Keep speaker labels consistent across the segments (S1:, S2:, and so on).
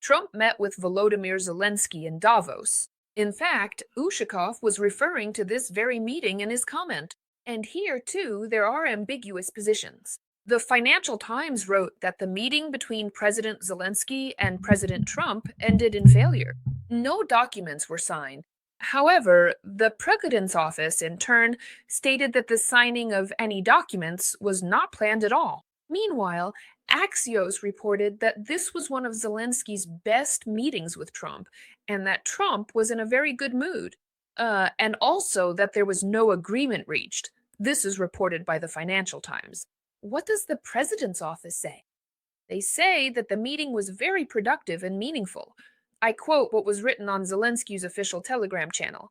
S1: Trump met with Volodymyr Zelensky in Davos. In fact, Ushakov was referring to this very meeting in his comment. And here, too, there are ambiguous positions. The Financial Times wrote that the meeting between President Zelensky and President Trump ended in failure. No documents were signed. However, the President's office, in turn, stated that the signing of any documents was not planned at all. Meanwhile, Axios reported that this was one of Zelensky's best meetings with Trump, and that Trump was in a very good mood. And also that there was no agreement reached. This is reported by the Financial Times. What does the president's office say? They say that the meeting was very productive and meaningful. I quote what was written on Zelensky's official Telegram channel.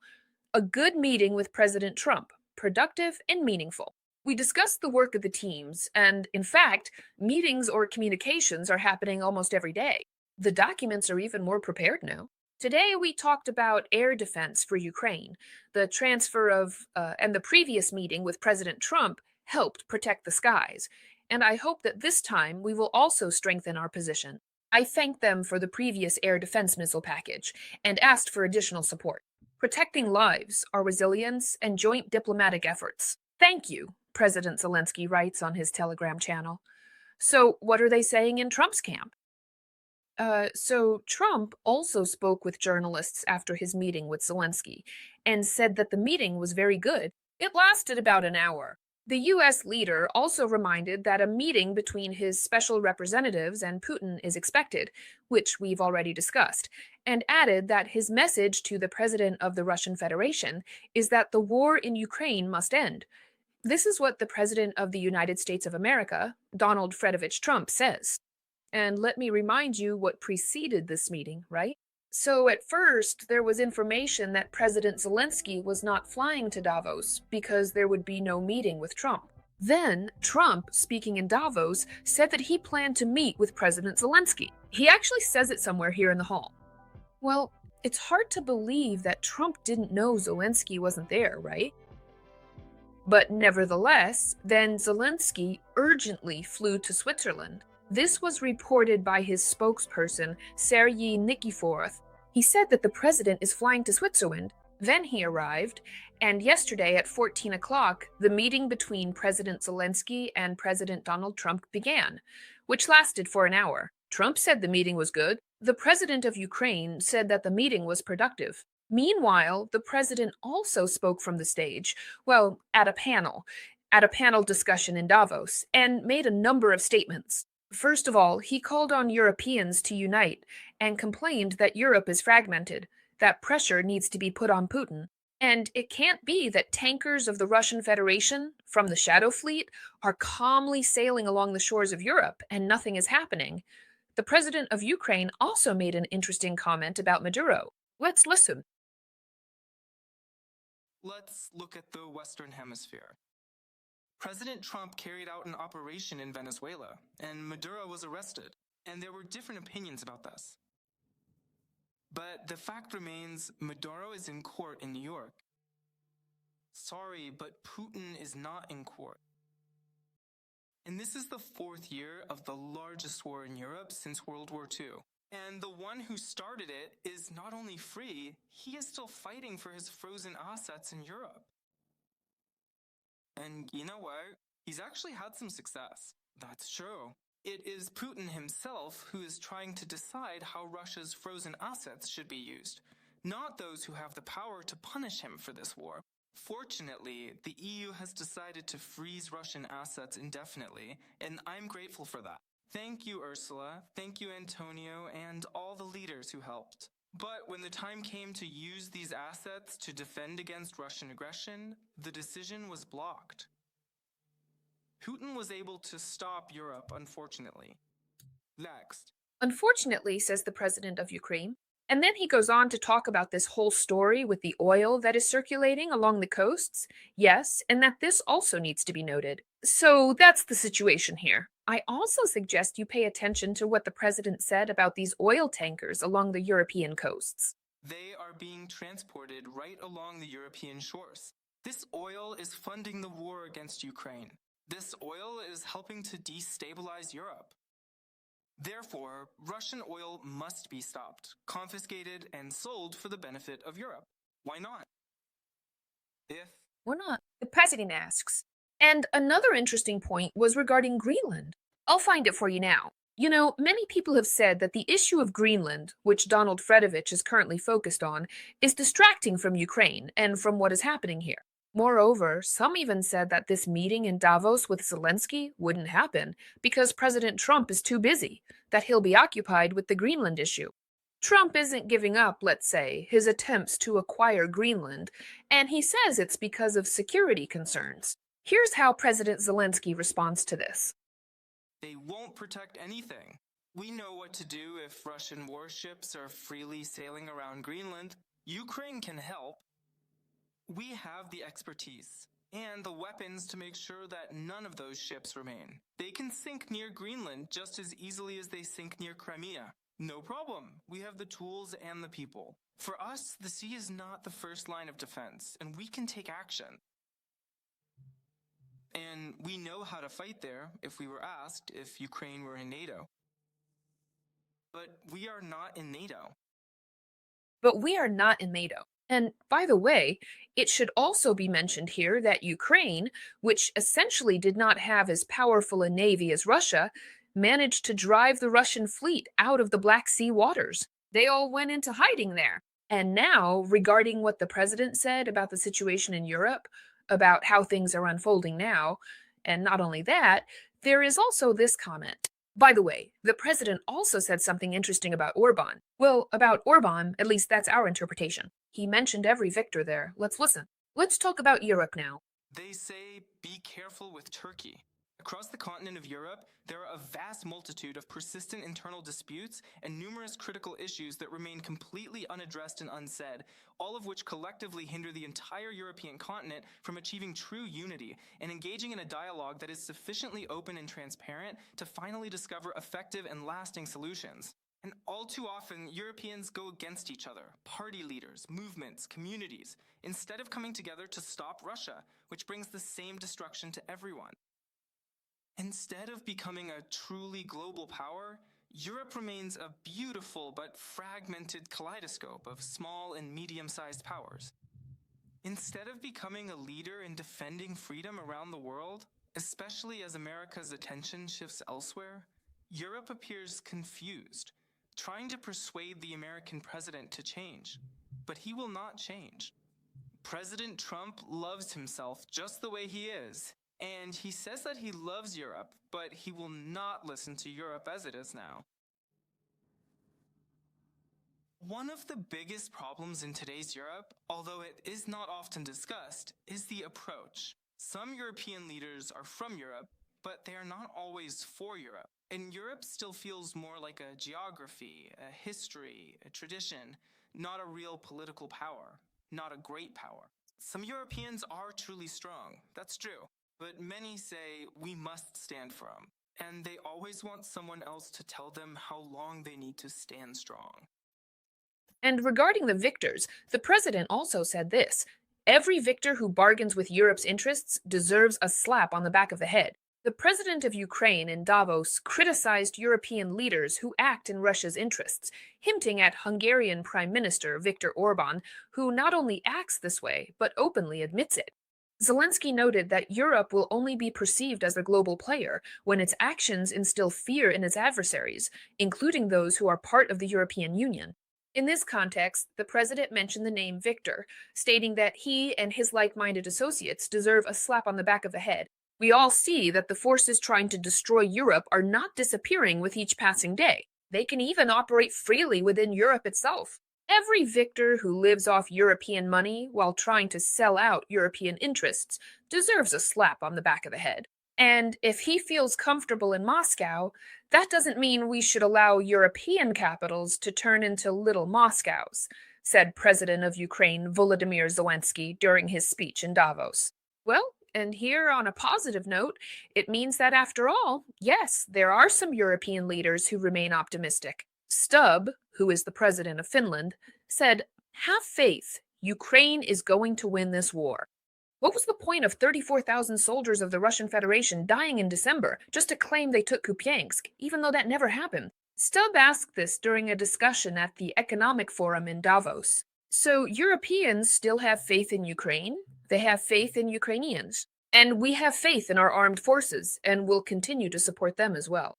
S1: A good meeting with President Trump, productive and meaningful. We discussed the work of the teams, and in fact, meetings or communications are happening almost every day. The documents are even more prepared now. Today, we talked about air defense for Ukraine. The transfer of, and the previous meeting with President Trump helped protect the skies. And I hope that this time we will also strengthen our position. I thanked them for the previous air defense missile package and asked for additional support. Protecting lives, our resilience, and joint diplomatic efforts. Thank you, President Zelensky writes on his Telegram channel. So, what are they saying in Trump's camp? So Trump also spoke with journalists after his meeting with Zelensky and said that the meeting was very good. It lasted about an hour. The U.S. leader also reminded that a meeting between his special representatives and Putin is expected, which we've already discussed, and added that his message to the president of the Russian Federation is that the war in Ukraine must end. This is what the President of the United States of America, Donald Fredovich Trump, says. And let me remind you what preceded this meeting, right? So at first, there was information that President Zelensky was not flying to Davos because there would be no meeting with Trump. Then, Trump, speaking in Davos, said that he planned to meet with President Zelensky. He actually says it somewhere here in the hall. Well, it's hard to believe that Trump didn't know Zelensky wasn't there, right? But nevertheless, then Zelensky urgently flew to Switzerland. This was reported by his spokesperson, Sergei Nikiforov. He said that the president is flying to Switzerland. Then he arrived, and yesterday at 14 o'clock, the meeting between President Zelensky and President Donald Trump began, which lasted for an hour. Trump said the meeting was good. The president of Ukraine said that the meeting was productive. Meanwhile, the president also spoke from the stage, well, at a panel discussion in Davos, and made a number of statements. First of all, he called on Europeans to unite and complained that Europe is fragmented, that pressure needs to be put on Putin. And it can't be that tankers of the Russian Federation from the Shadow Fleet are calmly sailing along the shores of Europe and nothing is happening. The president of Ukraine also made an interesting comment about Maduro. Let's listen.
S2: Let's look at the Western Hemisphere. President Trump carried out an operation in Venezuela, and Maduro was arrested, and there were different opinions about this. But the fact remains, Maduro is in court in New York. Sorry, but Putin is not in court. And this is the fourth year of the largest war in Europe since World War II. And the one who started it is not only free, he is still fighting for his frozen assets in Europe. And you know what? He's actually had some success. That's true. It is Putin himself who is trying to decide how Russia's frozen assets should be used, not those who have the power to punish him for this war. Fortunately, the EU has decided to freeze Russian assets indefinitely, and I'm grateful for that. Thank you, Ursula. Thank you, Antonio, and all the leaders who helped. But when the time came to use these assets to defend against Russian aggression, the decision was blocked. Putin was able to stop Europe, unfortunately. Next.
S1: Unfortunately, says the president of Ukraine. And then he goes on to talk about this whole story with the oil that is circulating along the coasts. Yes, and that this also needs to be noted. So that's the situation here. I also suggest you pay attention to what the president said about these oil tankers along the European coasts.
S2: They are being transported right along the European shores. This oil is funding the war against Ukraine. This oil is helping to destabilize Europe. Therefore, Russian oil must be stopped, confiscated, and sold for the benefit of Europe. Why not? If
S1: Why not? The president asks. And another interesting point was regarding Greenland. I'll find it for you now. You know, many people have said that the issue of Greenland, which Donald Fredovich is currently focused on, is distracting from Ukraine and from what is happening here. Moreover, some even said that this meeting in Davos with Zelensky wouldn't happen because President Trump is too busy, that he'll be occupied with the Greenland issue. Trump isn't giving up, let's say, his attempts to acquire Greenland, and he says it's because of security concerns. Here's how President Zelensky responds to this.
S2: they won't protect anything. We know what to do if Russian warships are freely sailing around Greenland. Ukraine can help. We have the expertise and the weapons to make sure that none of those ships remain. They can sink near Greenland just as easily as they sink near Crimea. No problem. We have the tools and the people. For us, the sea is not the first line of defense, and we can take action. And we know how to fight there if we were asked if Ukraine were in NATO. But we are not in NATO.
S1: But we are not in NATO. And by the way, it should also be mentioned here that Ukraine, which essentially did not have as powerful a navy as Russia, managed to drive the Russian fleet out of the Black Sea waters. They all went into hiding there. And now, regarding what the president said about the situation in Europe, about how things are unfolding now, and not only that, there is also this comment. By the way, the president also said something interesting about Orbán. Well, about Orbán, at least that's our interpretation. He mentioned every victor there. Let's listen. Let's talk about Europe now.
S2: They say be careful with Turkey. Across the continent of Europe, there are a vast multitude of persistent internal disputes and numerous critical issues that remain completely unaddressed and unsaid, all of which collectively hinder the entire European continent from achieving true unity and engaging in a dialogue that is sufficiently open and transparent to finally discover effective and lasting solutions. And all too often, Europeans go against each other, party leaders, movements, communities, instead of coming together to stop Russia, which brings the same destruction to everyone. Instead of becoming a truly global power, Europe remains a beautiful but fragmented kaleidoscope of small and medium-sized powers. Instead of becoming a leader in defending freedom around the world, especially as America's attention shifts elsewhere, Europe appears confused, trying to persuade the American president to change. But he will not change. President Trump loves himself just the way he is. And he says that he loves Europe, but he will not listen to Europe as it is now. One of the biggest problems in today's Europe, although it is not often discussed, is the approach. Some European leaders are from Europe, but they are not always for Europe. And Europe still feels more like a geography, a history, a tradition, not a real political power, not a great power. Some Europeans are truly strong, that's true. But many say we must stand firm, and they always want someone else to tell them how long they need to stand strong.
S1: And regarding the victors, the president also said this. Every victor who bargains with Europe's interests deserves a slap on the back of the head. The president of Ukraine in Davos criticized European leaders who act in Russia's interests, hinting at Hungarian Prime Minister Viktor Orbán, who not only acts this way, but openly admits it. Zelensky noted that Europe will only be perceived as a global player when its actions instill fear in its adversaries, including those who are part of the European Union. In this context, the president mentioned the name Viktor, stating that he and his like-minded associates deserve a slap on the back of the head. We all see that the forces trying to destroy Europe are not disappearing with each passing day. They can even operate freely within Europe itself. Every victor who lives off European money while trying to sell out European interests deserves a slap on the back of the head. And if he feels comfortable in Moscow, that doesn't mean we should allow European capitals to turn into little Moscows, said President of Ukraine Volodymyr Zelensky during his speech in Davos. Well, and here on a positive note, it means that after all, yes, there are some European leaders who remain optimistic. Stubb, who is the president of Finland, said, "Have faith. Ukraine is going to win this war." What was the point of 34,000 soldiers of the Russian Federation dying in December just to claim they took Kupiansk, even though that never happened? Stubb asked this during a discussion at the Economic Forum in Davos. So Europeans still have faith in Ukraine, they have faith in Ukrainians, and we have faith in our armed forces and will continue to support them as well.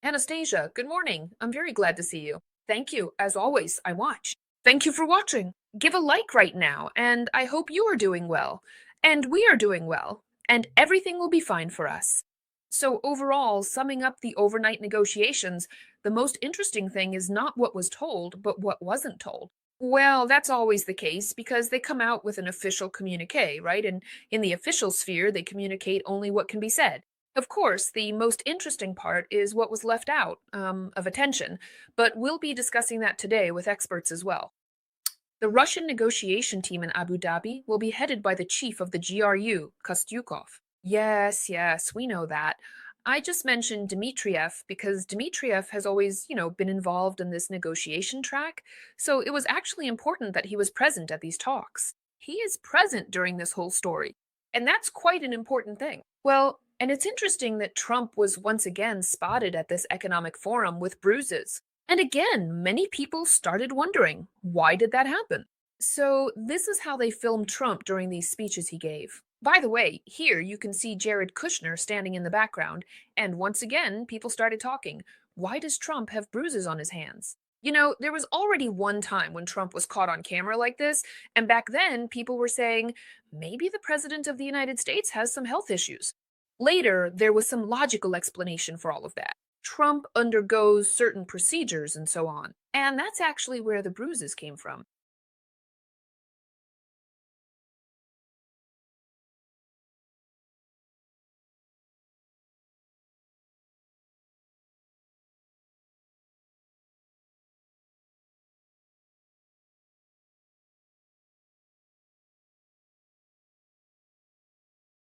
S1: Anastasia, good morning. I'm very glad to see you. Thank you. As always, I watch. Thank you for watching. Give a like right now, and I hope you are doing well. And we are doing well, and everything will be fine for us. So, overall, summing up the overnight negotiations, the most interesting thing is not what was told, but what wasn't told. Well, that's always the case because they come out with an official communique, right? And in the official sphere, they communicate only what can be said. Of course, the most interesting part is what was left out of attention, but we'll be discussing that today with experts as well. The Russian negotiation team in Abu Dhabi will be headed by the chief of the GRU, Kostyukov. Yes, we know that. I just mentioned Dmitriev because Dmitriev has always, been involved in this negotiation track, so it was actually important that he was present at these talks. He is present during this whole story, and that's quite an important thing. Well, and it's interesting that Trump was once again spotted at this economic forum with bruises. And again, many people started wondering, why did that happen? So, this is how they filmed Trump during these speeches he gave. By the way, here you can see Jared Kushner standing in the background, and once again, people started talking. Why does Trump have bruises on his hands? There was already one time when Trump was caught on camera like this, and back then people were saying, maybe the President of the United States has some health issues. Later, there was some logical explanation for all of that. Trump undergoes certain procedures and so on. And that's actually where the bruises came from.